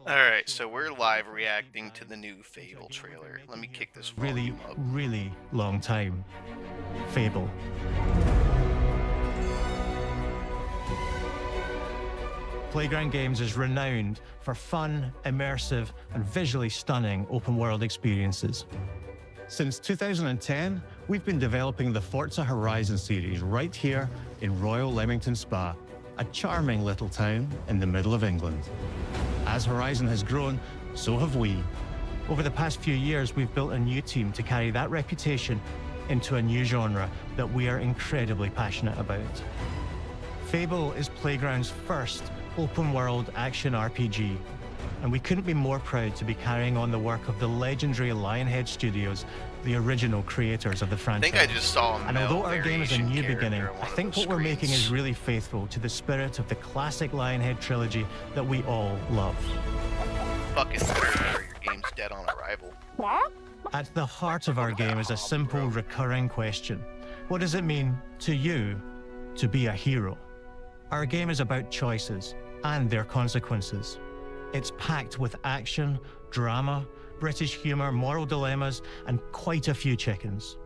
Alright, so we're live reacting to the new Fable trailer. Let me kick this Really, volume up. really long time. Fable. Playground Games is renowned for fun, immersive, and visually stunning open-world experiences. Since 2010, we've been developing the Forza Horizon series right here in Royal Leamington Spa, a charming little town in the middle of England. As Horizon has grown, so have we. Over the past few years, we've built a new team to carry that reputation into a new genre that we are incredibly passionate about. Fable is Playground's first open-world action RPG, and we couldn't be more proud to be carrying on the work of the legendary Lionhead Studios, the original creators of the I franchise. think I just saw a And although our game is a new beginning, I I think what we're making is really faithful to the spirit of the classic Lionhead trilogy that we all love. Fucking better, your game's dead on arrival. At the heart of our game is a simple, recurring question. What does it mean to you to be a hero? Our game is about choices and their consequences. It's packed with action, drama, British humour, moral dilemmas, and quite a few chickens.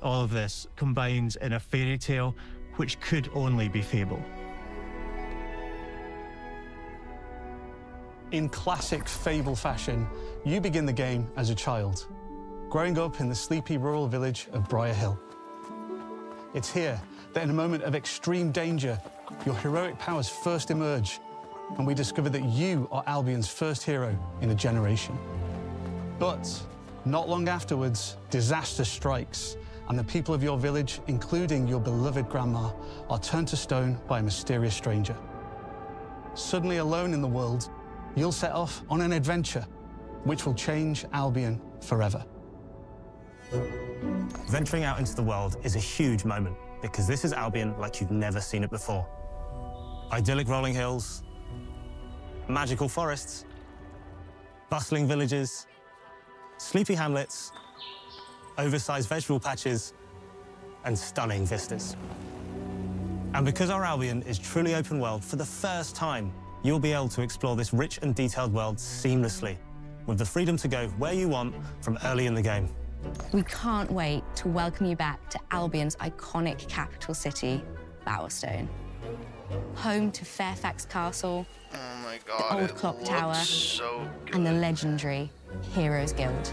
All of this combines in a fairy tale which could only be Fable. In classic Fable fashion, you begin the game as a child, growing up in the sleepy rural village of Briar Hill. It's here that in a moment of extreme danger, your heroic powers first emerge, and we discover that you are Albion's first hero in a generation. But not long afterwards, disaster strikes, and the people of your village, including your beloved grandma, are turned to stone by a mysterious stranger. Suddenly alone in the world, you'll set off on an adventure which will change Albion forever. Venturing out into the world is a huge moment because this is Albion like you've never seen it before. Idyllic rolling hills, magical forests, bustling villages, sleepy hamlets, oversized vegetable patches, and stunning vistas. And because our Albion is truly open world, for the first time, you'll be able to explore this rich and detailed world seamlessly, with the freedom to go where you want from early in the game. We can't wait to welcome you back to Albion's iconic capital city, Bowerstone. Home to Fairfax Castle, Oh my god, the old clock tower, so good. and the legendary Heroes Guild.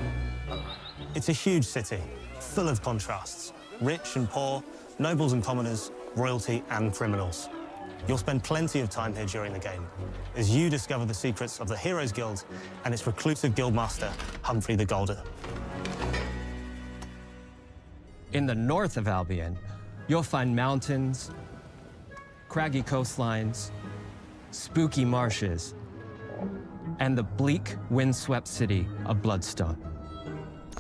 It's a huge city, full of contrasts. Rich and poor, nobles and commoners, royalty and criminals. You'll spend plenty of time here during the game as you discover the secrets of the Heroes Guild and its reclusive guildmaster, Humphrey the Golden. In the north of Albion, you'll find mountains, craggy coastlines, spooky marshes, and the bleak, windswept city of Bloodstone.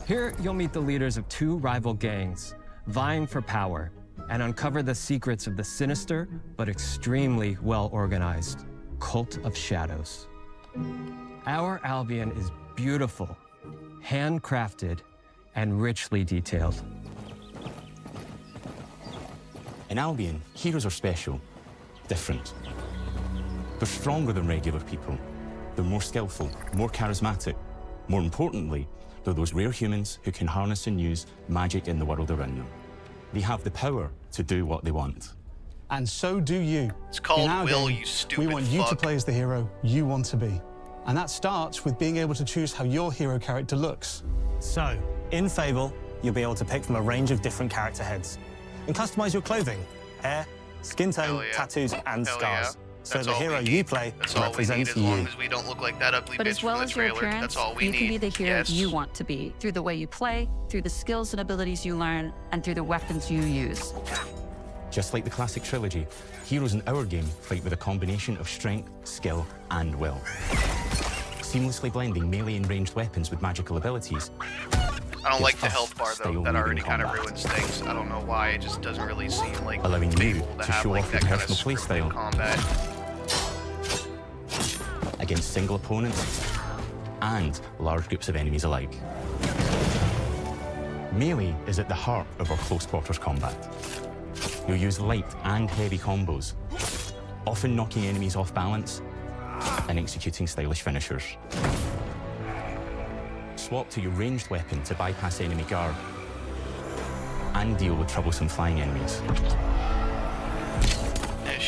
Here, you'll meet the leaders of two rival gangs, vying for power, and uncover the secrets of the sinister but extremely well-organized Cult of Shadows. Our Albion is beautiful, handcrafted, and richly detailed. In Albion, heroes are special, different. They're stronger than regular people. They're more skillful, more charismatic. More importantly, they're those rare humans who can harness and use magic in the world around them. They have the power to do what they want. And so do you. It's called In our Will, game, you stupid we want you to fuck. play as the hero you want to be. And that starts with being able to choose how your hero character looks. So, in Fable, you'll be able to pick from a range of different character heads and customize your clothing, hair, skin tone, Hell yeah. tattoos, and Hell scars. yeah. So That's the all we hero need. you play That's all we need, represents as long you. as we don't look like that ugly But bitch as well from as the your trailer. appearance, That's all we you need. can be the hero Yes. you want to be through the way you play, through the skills and abilities you learn, and through the weapons you use. Just like the classic trilogy, heroes in our game fight with a combination of strength, skill, and will. Seamlessly blending melee and ranged weapons with magical abilities. I don't like the It's health bar though. style That already moving kind of combat. ruins things. I don't know why. It just doesn't really seem like Allowing you Fable to have show like off that your kind of personal scripted playstyle. combat. Against single opponents and large groups of enemies alike. Melee is at the heart of our close quarters combat. You'll use light and heavy combos, often knocking enemies off balance and executing stylish finishers. Swap to your ranged weapon to bypass enemy guard and deal with troublesome flying enemies.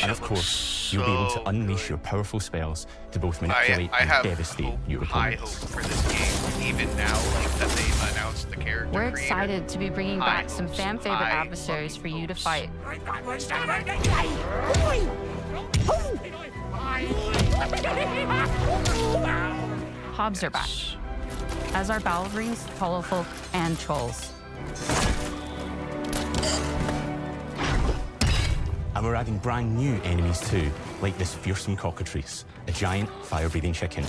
And of course, you'll be able to unleash your powerful spells to both manipulate I and have devastate your high opponents. hope for this game, even now, like that they've announced the character We're creator. excited to be bringing back some fan favorite High adversaries for you to hopes. fight. Hobbs are back, as are Balverines, Hollowfolk, and Trolls. And we're adding brand new enemies too, like this fearsome cockatrice, a giant fire-breathing chicken.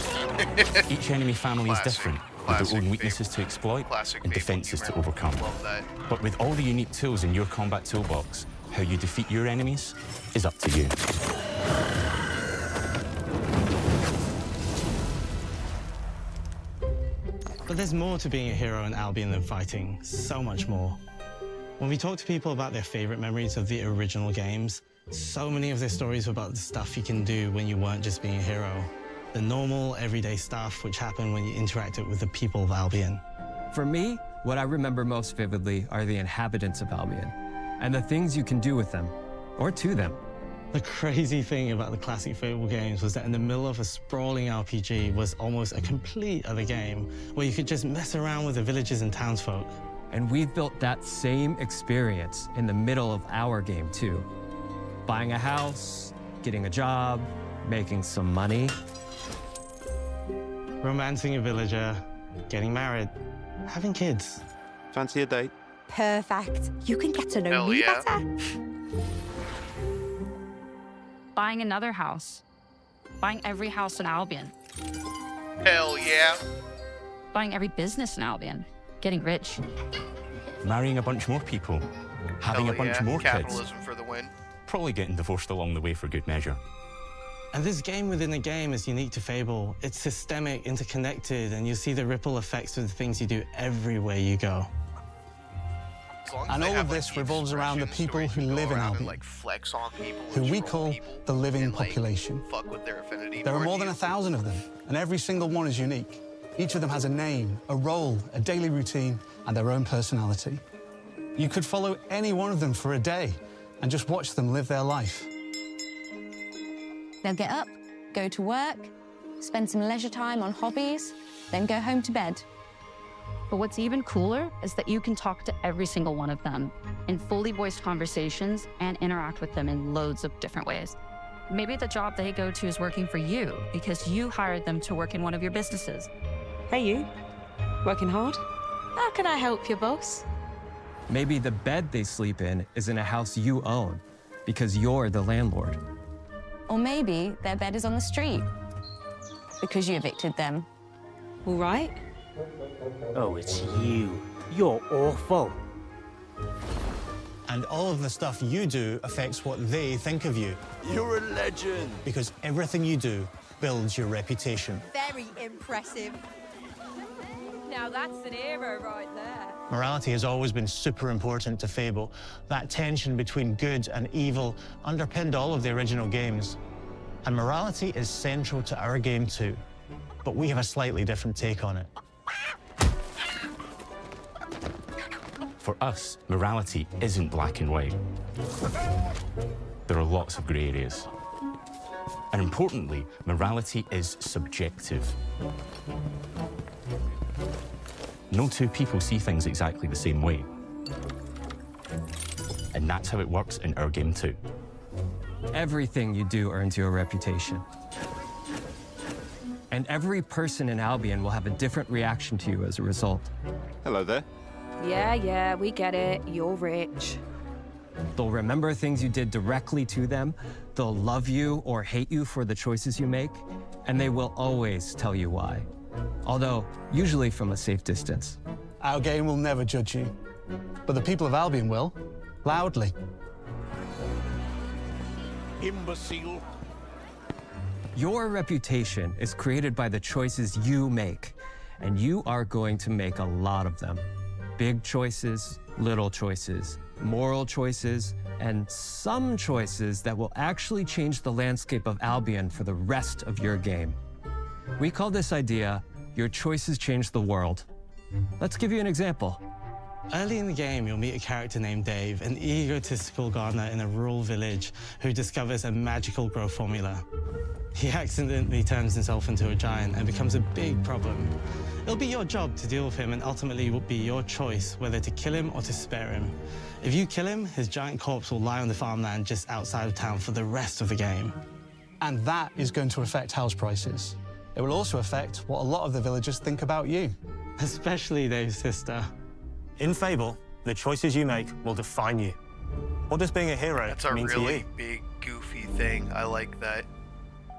Each enemy family is different, with their own weaknesses to exploit and defenses to overcome. Love that. But with all the unique tools in your combat toolbox, how you defeat your enemies is up to you. But there's more to being a hero in Albion than fighting, so much more. When we talk to people about their favorite memories of the original games, so many of their stories were about the stuff you can do when you weren't just being a hero. The normal, everyday stuff which happened when you interacted with the people of Albion. For me, what I remember most vividly are the inhabitants of Albion and the things you can do with them or to them. The crazy thing about the classic Fable games was that in the middle of a sprawling RPG was almost a complete other game where you could just mess around with the villagers and townsfolk. And we've built that same experience in the middle of our game, too. Buying a house, getting a job, making some money. Romancing a villager, getting married, having kids. Fancy a date? Perfect. You can get to know Hell me yeah. better. Buying another house. Buying every house in Albion. Hell yeah. Buying every business in Albion. Getting rich. Marrying a bunch more people, having Hell a bunch yeah. more kids, Capitalism for the win. probably getting divorced along the way for good measure. And this game within a game is unique to Fable. It's systemic, interconnected, and you see the ripple effects of the things you do everywhere you go. As long as And they all have, of like, this the revolves around the expression, people so you who can go live in around and, Albion, like, flex on people who and we troll call people the living and, like, population. fuck with their affinity There are towards more than you. 1,000 of them, and every single one is unique. Each of them has a name, a role, a daily routine, and their own personality. You could follow any one of them for a day and just watch them live their life. They'll get up, go to work, spend some leisure time on hobbies, then go home to bed. But what's even cooler is that you can talk to every single one of them in fully voiced conversations and interact with them in loads of different ways. Maybe the job they go to is working for you because you hired them to work in one of your businesses. Hey, you. Working hard? How can I help you, boss? Maybe the bed they sleep in is in a house you own because you're the landlord. Or maybe their bed is on the street because you evicted them. All right. Oh, it's you. You're awful. And all of the stuff you do affects what they think of you. You're a legend. Because everything you do builds your reputation. Very impressive. Now that's an hero right there. Morality has always been super important to Fable. That tension between good and evil underpinned all of the original games. And morality is central to our game too. But we have a slightly different take on it. For us, morality isn't black and white. There are lots of grey areas. And importantly, morality is subjective. No two people see things exactly the same way. And that's how it works in our game too. Everything you do earns you a reputation. And every person in Albion will have a different reaction to you as a result. Hello there. Yeah, we get it. You're rich. They'll remember things you did directly to them, they'll love you or hate you for the choices you make, and they will always tell you why. Although, usually from a safe distance. Our game will never judge you, but the people of Albion will, loudly. Imbecile. Your reputation is created by the choices you make, and you are going to make a lot of them. big choices, little choices, moral choices, and some choices that will actually change the landscape of Albion for the rest of your game. We call this idea, Your Choices Change the World. Let's give you an example. Early in the game, you'll meet a character named Dave, an egotistical gardener in a rural village who discovers a magical growth formula. He accidentally turns himself into a giant and becomes a big problem. It'll be your job to deal with him, and ultimately it will be your choice whether to kill him or to spare him. If you kill him, his giant corpse will lie on the farmland just outside of town for the rest of the game. And that is going to affect house prices. It will also affect what a lot of the villagers think about you. Especially Dave's sister. In Fable, the choices you make will define you. What does being a hero That's a mean to really you? big, goofy thing. I like that.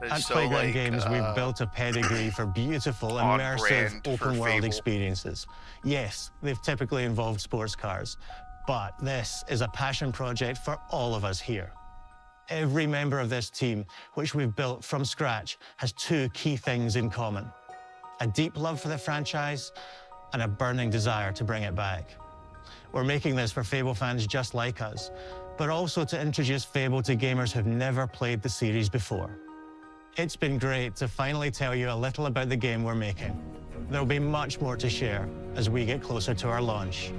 At It's so, Playground like, Games, we've built a pedigree for beautiful, on immersive, brand for open-world Fable. experiences. Yes, they've typically involved sports cars, but this is a passion project for all of us here. Every member of this team, which we've built from scratch, has two key things in common: a deep love for the franchise and a burning desire to bring it back. We're making this for Fable fans just like us, but also to introduce Fable to gamers who've never played the series before. It's been great to finally tell you a little about the game we're making. There'll be much more to share as we get closer to our launch.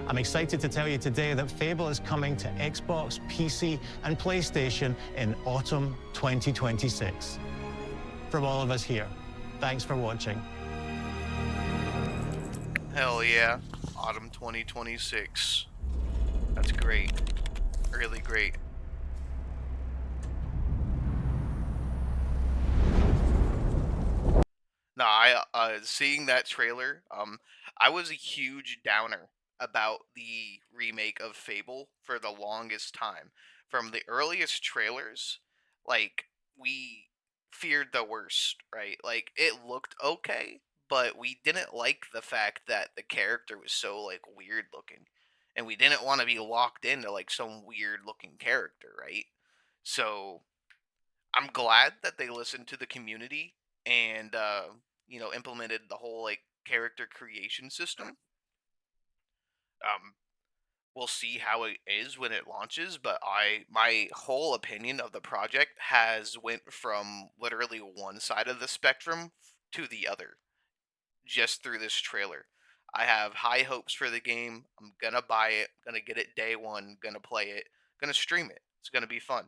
I'm excited to tell you today that Fable is coming to Xbox, PC, and PlayStation in autumn 2026. From all of us here, thanks for watching. Hell yeah. Autumn 2026. That's great. Really great. No, seeing that trailer, I was a huge downer about the remake of Fable for the longest time. From the earliest trailers, like, we feared the worst, right? Like, it looked okay, but we didn't like the fact that the character was so, like, weird looking. And we didn't want to be locked into, like, some weird looking character, right? So, I'm glad that they listened to the community and implemented the whole like character creation system. Um, we'll see how it is when it launches, but my whole opinion of the project has went from literally one side of the spectrum to the other just through this trailer. I have high hopes for the game. I'm gonna buy it, gonna get it day one, gonna play it, gonna stream it. It's gonna be fun.